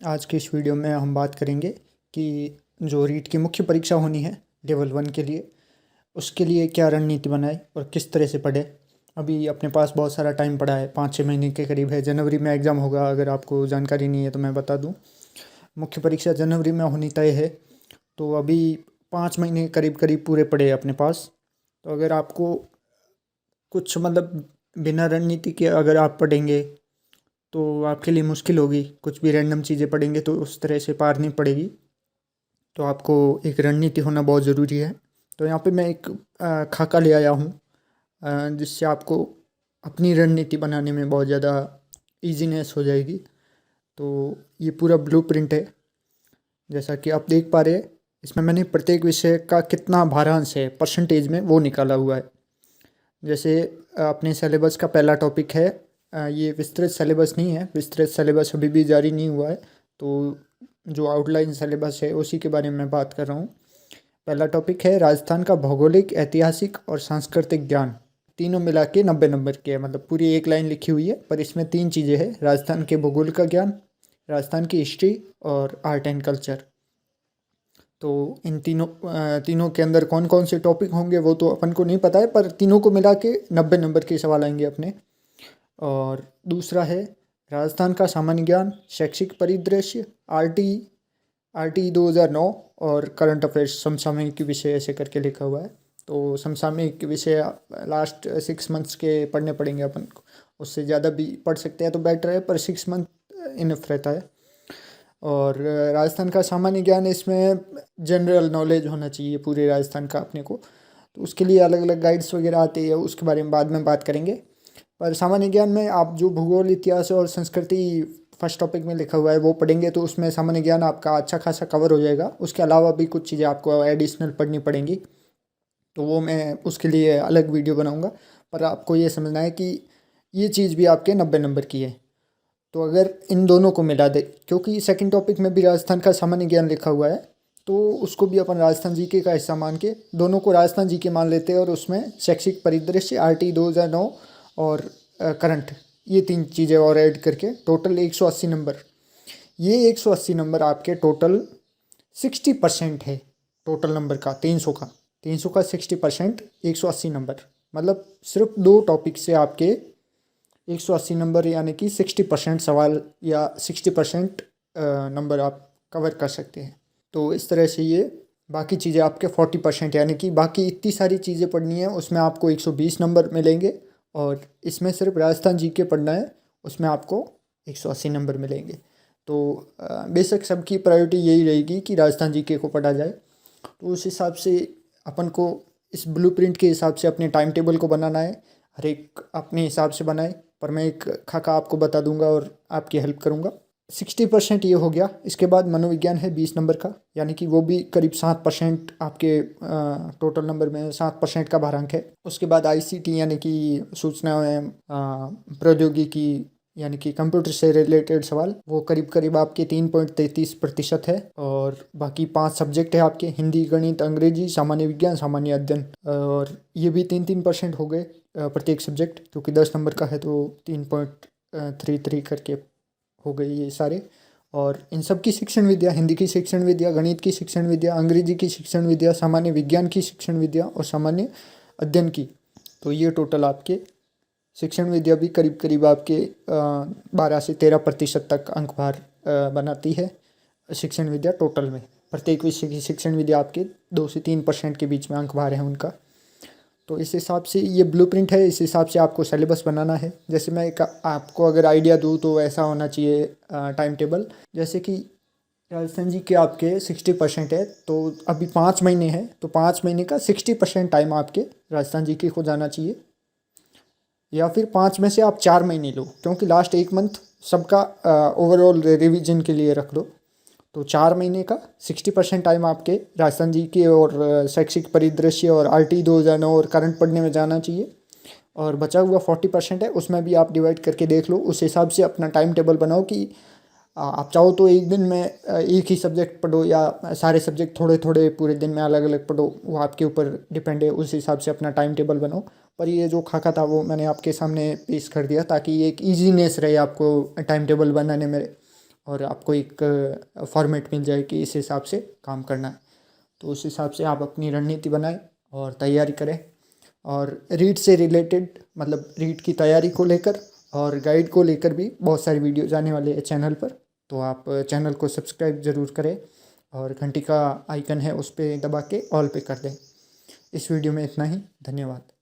आज की इस वीडियो में हम बात करेंगे कि जो रीट की मुख्य परीक्षा होनी है लेवल 1 के लिए, उसके लिए क्या रणनीति बनाए और किस तरह से पढ़े। अभी अपने पास बहुत सारा टाइम पड़ा है, 5-6 महीने के करीब है। जनवरी में एग्ज़ाम होगा, अगर आपको जानकारी नहीं है तो मैं बता दूं। मुख्य परीक्षा जनवरी में होनी तय है, तो अभी 5 महीने करीब करीब पूरे पड़े हैं अपने पास। तो अगर आपको कुछ बिना रणनीति के अगर आप पढ़ेंगे तो आपके लिए मुश्किल होगी। कुछ भी रैंडम चीज़ें पढ़ेंगे तो उस तरह से पार नहीं पड़ेगी। तो आपको एक रणनीति होना बहुत ज़रूरी है। तो यहाँ पे मैं एक खाका ले आया हूँ, जिससे आपको अपनी रणनीति बनाने में बहुत ज़्यादा ईजीनेस हो जाएगी। तो ये पूरा ब्लूप्रिंट है, जैसा कि आप देख पा रहे हैं। इसमें मैंने प्रत्येक विषय का कितना भारांश है परसेंटेज में वो निकाला हुआ है। जैसे अपने सिलेबस का पहला टॉपिक है, ये विस्तृत सिलेबस नहीं है, विस्तृत सिलेबस अभी भी जारी नहीं हुआ है। तो जो आउटलाइन सिलेबस है उसी के बारे में मैं बात कर रहा हूँ। पहला टॉपिक है राजस्थान का भौगोलिक, ऐतिहासिक और सांस्कृतिक ज्ञान। तीनों मिला के 90 नंबर के है, मतलब पूरी एक लाइन लिखी हुई है, पर इसमें 3 चीज़ें हैं: राजस्थान के भूगोल का ज्ञान, राजस्थान की हिस्ट्री और आर्ट एंड कल्चर। तो इन तीनों के अंदर कौन कौन से टॉपिक होंगे वो तो अपन को नहीं पता है, पर तीनों को मिला के 90 नंबर के सवाल आएंगे अपने। और दूसरा है राजस्थान का सामान्य ज्ञान, शैक्षिक परिदृश्य, आर टी 2009 और करंट अफेयर्स, समसामयिक विषय ऐसे करके लिखा हुआ है। तो समसामयिक विषय लास्ट 6 मंथ्स के पढ़ने पड़ेंगे अपन को। उससे ज़्यादा भी पढ़ सकते हैं तो बेटर है, पर 6 मंथ इनफ रहता है। और राजस्थान का सामान्य ज्ञान, इसमें जनरल नॉलेज होना चाहिए पूरे राजस्थान का अपने को। तो उसके लिए अलग अलग गाइड्स वगैरह आते हैं, उसके बारे में बाद में बात करेंगे। पर सामान्य ज्ञान में आप जो भूगोल, इतिहास और संस्कृति फर्स्ट टॉपिक में लिखा हुआ है वो पढ़ेंगे तो उसमें सामान्य ज्ञान आपका अच्छा खासा कवर हो जाएगा। उसके अलावा भी कुछ चीज़ें आपको एडिशनल पढ़नी पड़ेंगी, तो वो मैं उसके लिए अलग वीडियो बनाऊंगा। पर आपको ये समझना है कि ये चीज़ भी आपके 90 नंबर की है। तो अगर इन दोनों को मिला दे, क्योंकि सेकंड टॉपिक में भी राजस्थान का सामान्य ज्ञान लिखा हुआ है, तो उसको भी अपन राजस्थान जीके का हिस्सा मान के दोनों को राजस्थान जीके मान लेते हैं। और उसमें शैक्षिक परिदृश्य, RT 2009 और करंट, ये 3 चीज़ें और ऐड करके टोटल 180 नंबर। ये 180 नंबर आपके टोटल 60% है। टोटल नंबर का 300 का 60%, 180 नंबर। मतलब सिर्फ 2 टॉपिक से आपके 180 नंबर, यानी कि 60% सवाल या 60% नंबर आप कवर कर सकते हैं। तो इस तरह से ये बाकी चीज़ें आपके 40%, यानी कि बाकी इतनी सारी चीज़ें पढ़नी है उसमें आपको 120 नंबर मिलेंगे। और इसमें सिर्फ राजस्थान जीके पढ़ना है, उसमें आपको 180 नंबर मिलेंगे। तो बेशक सबकी प्रायोरिटी यही रहेगी कि राजस्थान जीके को पढ़ा जाए। तो उस हिसाब से अपन को इस ब्लूप्रिंट के हिसाब से अपने टाइम टेबल को बनाना है। हर एक अपने हिसाब से बनाए, पर मैं एक खाका आपको बता दूंगा और आपकी हेल्प करूंगा। 60% ये हो गया। इसके बाद मनोविज्ञान है 20 नंबर का, यानी कि वो भी करीब 7% आपके टोटल नंबर में 7% का भारांक है। उसके बाद ICT, यानी कि सूचना एवं प्रौद्योगिकी, यानी कि कंप्यूटर से रिलेटेड सवाल, वो करीब करीब आपके 3.33% है। और बाकी 5 सब्जेक्ट है आपके: हिंदी, गणित, अंग्रेजी, सामान्य विज्ञान, सामान्य अध्ययन। और ये भी 3-3% हो गए प्रत्येक सब्जेक्ट, क्योंकि 10 नंबर का है तो 3.33 करके हो गए ये सारे। और इन सब की शिक्षण विद्या, हिंदी की शिक्षण विद्या, गणित की शिक्षण विद्या, अंग्रेजी की शिक्षण विद्या, सामान्य विज्ञान की शिक्षण विद्या और सामान्य अध्ययन की, तो ये टोटल आपके शिक्षण विद्या भी करीब करीब आपके 12 से 13% तक अंक भार बनाती है। शिक्षण विद्या टोटल में प्रत्येक विषय की शिक्षण विद्या आपके 2 से 3% के बीच में अंक भार है उनका। तो इस हिसाब से ये ब्लूप्रिंट है, इस हिसाब से आपको सिलेबस बनाना है। जैसे मैं एक आपको अगर आइडिया दूँ तो ऐसा होना चाहिए टाइम टेबल, जैसे कि राजस्थान जी के आपके 60% है, तो अभी 5 महीने हैं, तो 5 महीने का 60% टाइम आपके राजस्थान जी के को जाना चाहिए। या फिर 5 में से आप 4 महीने लो, क्योंकि लास्ट 1 मंथ सबका ओवरऑल रिवीजन के लिए रख लो। तो 4 महीने का 60% टाइम आपके राजस्थान जी के और शैक्षिक परिदृश्य और RT 2009 और करंट पढ़ने में जाना चाहिए। और बचा हुआ 40% है, उसमें भी आप डिवाइड करके देख लो। उस हिसाब से अपना टाइम टेबल बनाओ कि आप चाहो तो एक दिन में एक ही सब्जेक्ट पढ़ो, या सारे सब्जेक्ट थोड़े थोड़े पूरे दिन में अलग अलग पढ़ो, वो आपके ऊपर डिपेंड है। उस हिसाब से अपना टाइम टेबल बनाओ। पर ये जो खाका था वो मैंने आपके सामने पेश कर दिया, ताकि ये एक ईजीनेस रहे आपको टाइम टेबल बनाने में। और आपको एक फॉर्मेट मिल जाए कि इस हिसाब से काम करना है। तो उस हिसाब से आप अपनी रणनीति बनाएं और तैयारी करें। और रीट से रिलेटेड मतलब रीट की तैयारी को लेकर और गाइड को लेकर भी बहुत सारी वीडियोज़ आने वाले हैं चैनल पर। तो आप चैनल को सब्सक्राइब ज़रूर करें और घंटी का आइकन है उस पर दबा के ऑल पे कर दें। इस वीडियो में इतना ही। धन्यवाद।